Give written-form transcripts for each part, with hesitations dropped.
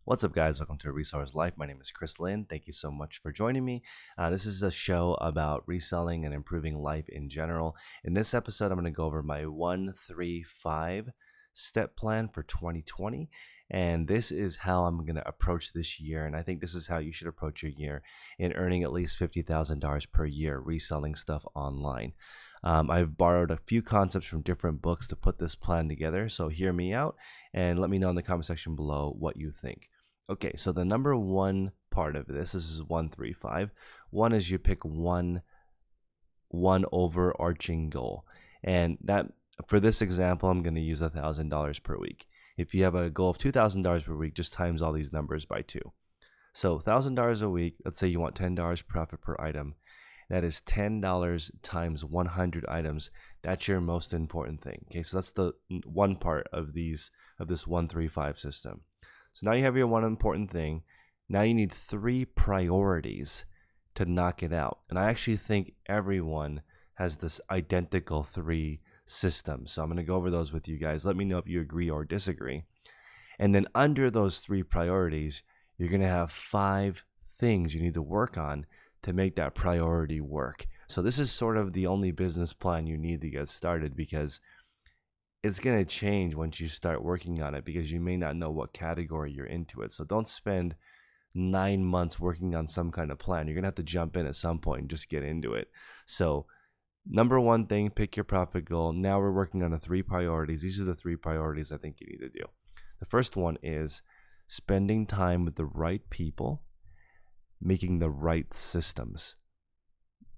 What's up, guys? Welcome to Reseller's Life. My name is Chris Lynn. Thank you so much for joining me. This is a show about reselling and improving life in general. In this episode, I'm going to go over my 1-3-5 step plan for 2020. And this is how I'm going to approach this year. And I think this is how you should approach your year in earning at least $50,000 per year reselling stuff online. I've borrowed a few concepts from different books to put this plan together. So hear me out and let me know in the comment section below what you think. Okay, so the number one part of this is 1-3-5. One is you pick one overarching goal. And that for this example, I'm going to use $1,000 per week. If you have a goal of $2,000 per week, just times all these numbers by 2. So $1,000 a week, let's say you want $10 profit per item. That is $10 times 100 items. That's your most important thing. Okay, so that's the one part of this 1-3-5 system. So now you have your one important thing. Now you need 3 priorities to knock it out. And I actually think everyone has this identical 3 systems. So I'm going to go over those with you guys. Let me know if you agree or disagree. And then under those 3 priorities, you're going to have 5 things you need to work on to make that priority work. So this is sort of the only business plan you need to get started, because it's going to change once you start working on it, because you may not know what category you're into it. So don't spend 9 months working on some kind of plan. You're going to have to jump in at some point and just get into it. So number one thing, pick your profit goal. Now we're working on the 3 priorities. These are the 3 priorities I think you need to do. The first one is spending time with the right people, making the right systems.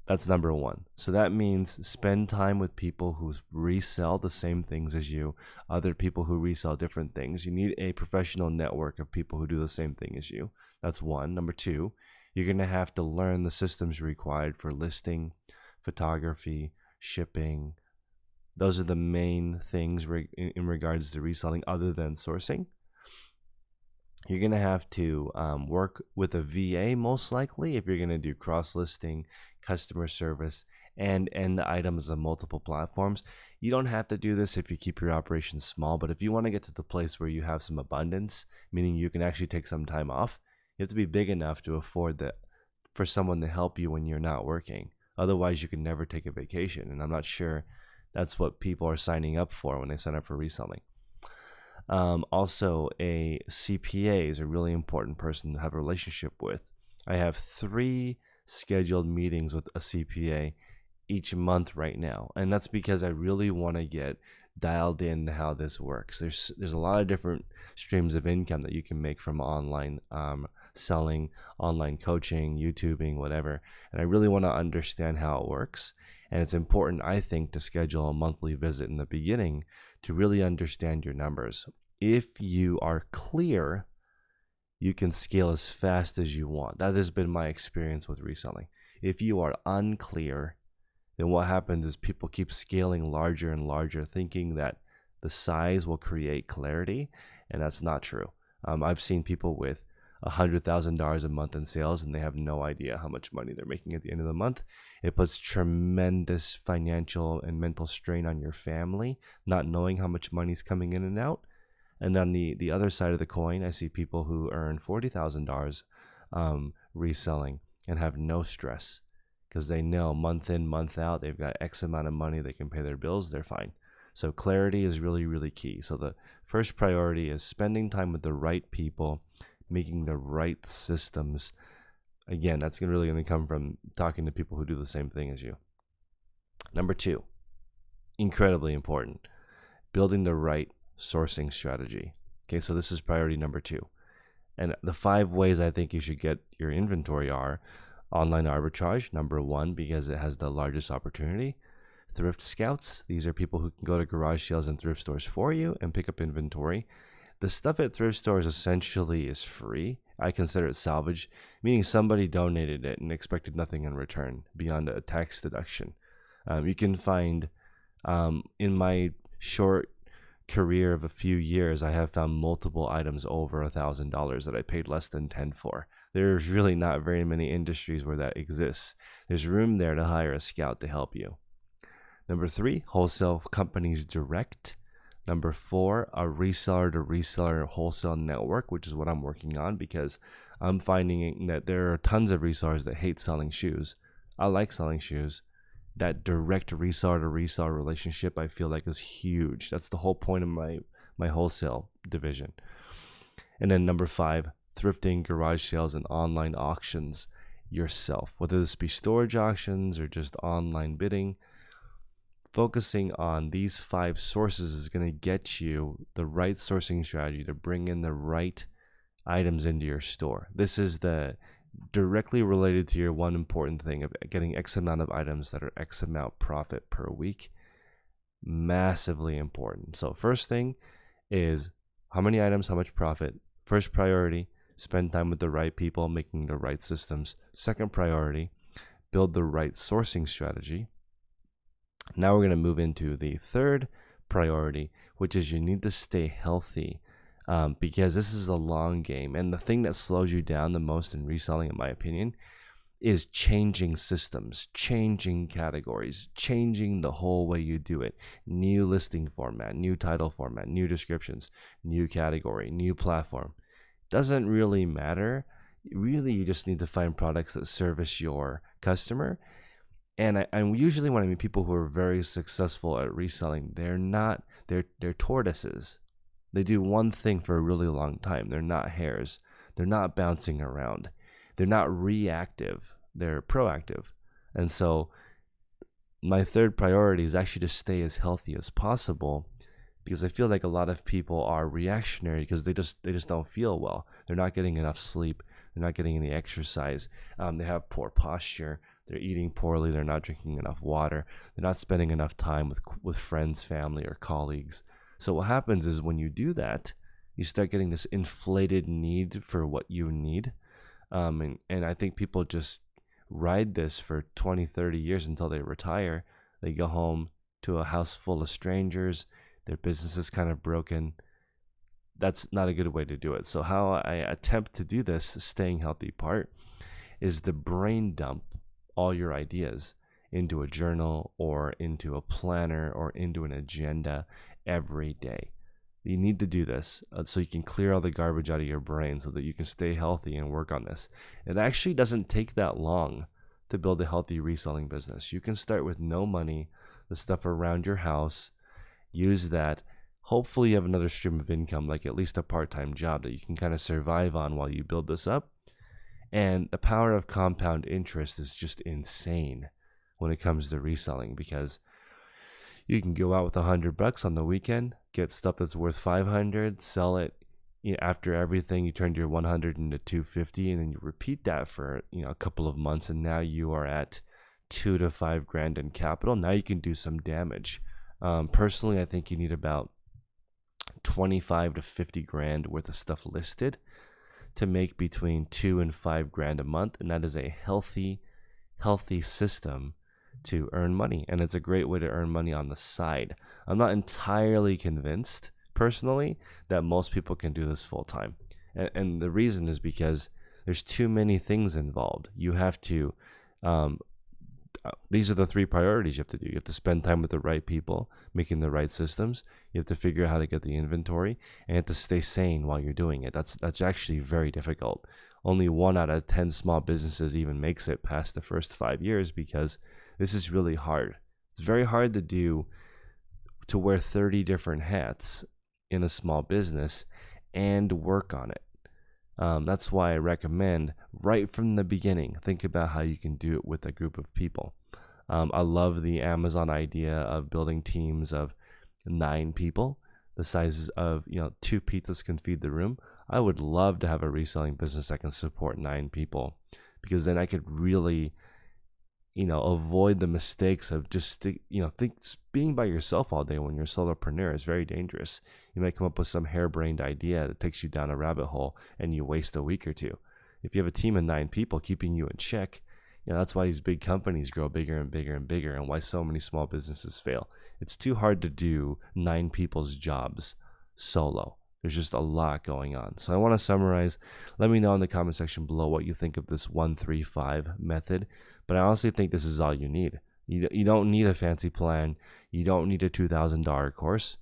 That's number one. So that means spend time with people who resell the same things as you, other people who resell different things. You need a professional network of people who do the same thing as you. That's one. Number 2, you're going to have to learn the systems required for listing, photography, shipping. Those are the main things in regards to reselling other than sourcing. You're going to have to work with a VA most likely if you're going to do cross-listing, customer service, and end items on multiple platforms. You don't have to do this if you keep your operations small, but if you want to get to the place where you have some abundance, meaning you can actually take some time off, you have to be big enough to afford that for someone to help you when you're not working. Otherwise, you can never take a vacation, and I'm not sure that's what people are signing up for when they sign up for reselling. Also, a CPA is a really important person to have a relationship with. I have 3 scheduled meetings with a CPA each month right now, and that's because I really want to get dialed in how this works. There's a lot of different streams of income that you can make from online selling, online coaching, YouTubing, whatever, and I really want to understand how it works. And it's important, I think, to schedule a monthly visit in the beginning to really understand your numbers. If you are clear, you can scale as fast as you want. That has been my experience with reselling. If you are unclear, then what happens is people keep scaling larger and larger, thinking that the size will create clarity, and that's not true. I've seen people with $100,000 a month in sales, and they have no idea how much money they're making at the end of the month. It puts tremendous financial and mental strain on your family, not knowing how much money is coming in and out. And on the other side of the coin, I see people who earn $40,000 reselling and have no stress, because they know month in, month out, they've got X amount of money, they can pay their bills, they're fine. So clarity is really, really key. So the first priority is spending time with the right people, making the right systems. Again, that's really going to come from talking to people who do the same thing as you. Number 2, incredibly important, building the right sourcing strategy. Okay, so this is priority number 2. And the 5 ways I think you should get your inventory are online arbitrage, number 1, because it has the largest opportunity. Thrift scouts, these are people who can go to garage sales and thrift stores for you and pick up inventory. The stuff at thrift stores essentially is free. I consider it salvage, meaning somebody donated it and expected nothing in return beyond a tax deduction. You can find, in my short career of a few years, I have found multiple items over $1,000 that I paid less than 10 for. There's really not very many industries where that exists. There's room there to hire a scout to help you. Number 3, wholesale companies direct. Number 4, a reseller to reseller wholesale network, which is what I'm working on because I'm finding that there are tons of resellers that hate selling shoes. I like selling shoes. That direct reseller to reseller relationship I feel like is huge. That's the whole point of my wholesale division. And then number 5, thrifting, garage sales, and online auctions yourself, whether this be storage auctions or just online bidding. Focusing on these 5 sources is going to get you the right sourcing strategy to bring in the right items into your store. This is the directly related to your one important thing of getting X amount of items that are X amount profit per week. Massively important. So first thing is how many items, how much profit. First priority, spend time with the right people, making the right systems. Second priority, build the right sourcing strategy. Now we're going to move into the third priority, which is you need to stay healthy because this is a long game. And the thing that slows you down the most in reselling, in my opinion, is changing systems, changing categories, changing the whole way you do it. New listing format, new title format, new descriptions, new category, new platform. Doesn't really matter. Really, you just need to find products that service your customer. And I usually when I meet people who are very successful at reselling, they're tortoises. They do one thing for a really long time. They're not hares. They're not bouncing around. They're not reactive. They're proactive. And so my third priority is actually to stay as healthy as possible because I feel like a lot of people are reactionary because they just don't feel well. They're not getting enough sleep. They're not getting any exercise. They have poor posture. They're eating poorly. They're not drinking enough water. They're not spending enough time with friends, family, or colleagues. So what happens is when you do that, you start getting this inflated need for what you need. And I think people just ride this for 20, 30 years until they retire. They go home to a house full of strangers. Their business is kind of broken. That's not a good way to do it. So how I attempt to do this, the staying healthy part, is to brain dump all your ideas into a journal or into a planner or into an agenda every day. You need to do this so you can clear all the garbage out of your brain so that you can stay healthy and work on this. It actually doesn't take that long to build a healthy reselling business. You can start with no money, the stuff around your house, use that. Hopefully you have another stream of income, like at least a part-time job that you can kind of survive on while you build this up. And the power of compound interest is just insane when it comes to reselling because you can go out with $100 on the weekend, get stuff that's worth $500, sell it. After everything, you turned your 100 into 250, and then you repeat that for a couple of months, and now you are at $2 to $5 grand in capital. Now you can do some damage. Personally, I think you need about 25 to 50 grand worth of stuff listed to make between 2 and 5 grand a month, and that is a healthy system to earn money, and it's a great way to earn money on the side. I'm not entirely convinced personally that most people can do this full time, and the reason is because there's too many things involved. You have to these are the 3 priorities you have to do. You have to spend time with the right people, making the right systems. You have to figure out how to get the inventory, and you have to stay sane while you're doing it. That's actually very difficult. Only 1 out of 10 small businesses even makes it past the first 5 years because this is really hard. It's very hard to wear 30 different hats in a small business and work on it. That's why I recommend right from the beginning, think about how you can do it with a group of people. I love the Amazon idea of building teams of 9 people, the sizes of 2 pizzas can feed the room. I would love to have a reselling business that can support 9 people because then I could really avoid the mistakes of just being by yourself all day when you're a solopreneur is very dangerous. You might come up with some harebrained idea that takes you down a rabbit hole and you waste a week or 2. If you have a team of 9 people keeping you in check, that's why these big companies grow bigger and bigger and bigger and why so many small businesses fail. It's too hard to do 9 people's jobs solo. There's just a lot going on. So I want to summarize. Let me know in the comment section below what you think of this 1-3-5 method. But I honestly think this is all you need. You don't need a fancy plan. You don't need a $2,000 course.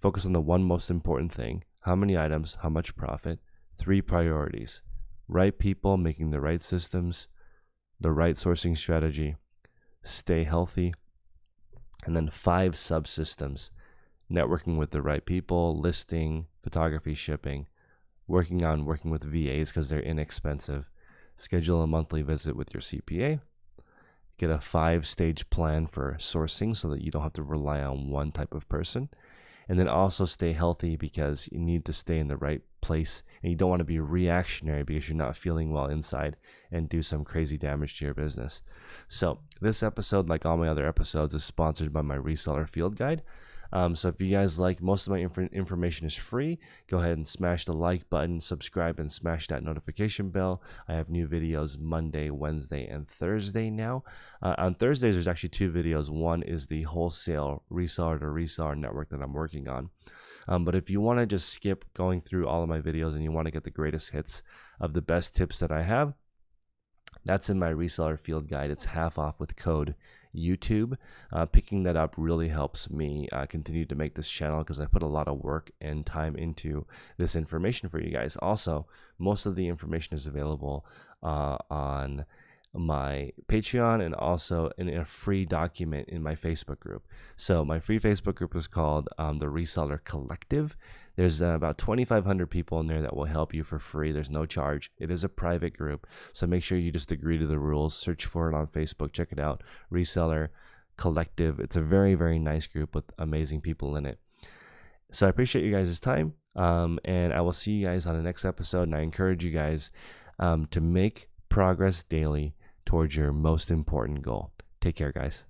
Focus on the one most important thing: how many items, how much profit. 3 priorities: right people, making the right systems, the right sourcing strategy, stay healthy, and then 5 subsystems: networking with the right people, listing, photography, shipping, working with VAs because they're inexpensive, schedule a monthly visit with your CPA, get a 5-stage plan for sourcing so that you don't have to rely on one type of person, and then also stay healthy because you need to stay in the right place and you don't want to be reactionary because you're not feeling well inside and do some crazy damage to your business. So this episode, like all my other episodes, is sponsored by my reseller field guide. So if you guys like, most of my information is free. Go ahead and smash the like button, subscribe, and smash that notification bell. I have new videos Monday, Wednesday, and Thursday now. On Thursdays, there's actually 2 videos. One is the wholesale reseller to reseller network that I'm working on. But if you want to just skip going through all of my videos and you want to get the greatest hits of the best tips that I have, that's in my reseller field guide. It's half off with code YouTube. Picking that up really helps me continue to make this channel because I put a lot of work and time into this information for you guys. Also, most of the information is available on my Patreon and also in a free document in my Facebook group. So my free Facebook group is called the Reseller Collective. There's about 2,500 people in there that will help you for free. There's no charge. It is a private group, so make sure you just agree to the rules. Search for it on Facebook. Check it out. Reseller Collective. It's a very, very nice group with amazing people in it. So I appreciate you guys' time, and I will see you guys on the next episode. And I encourage you guys to make progress daily towards your most important goal. Take care, guys.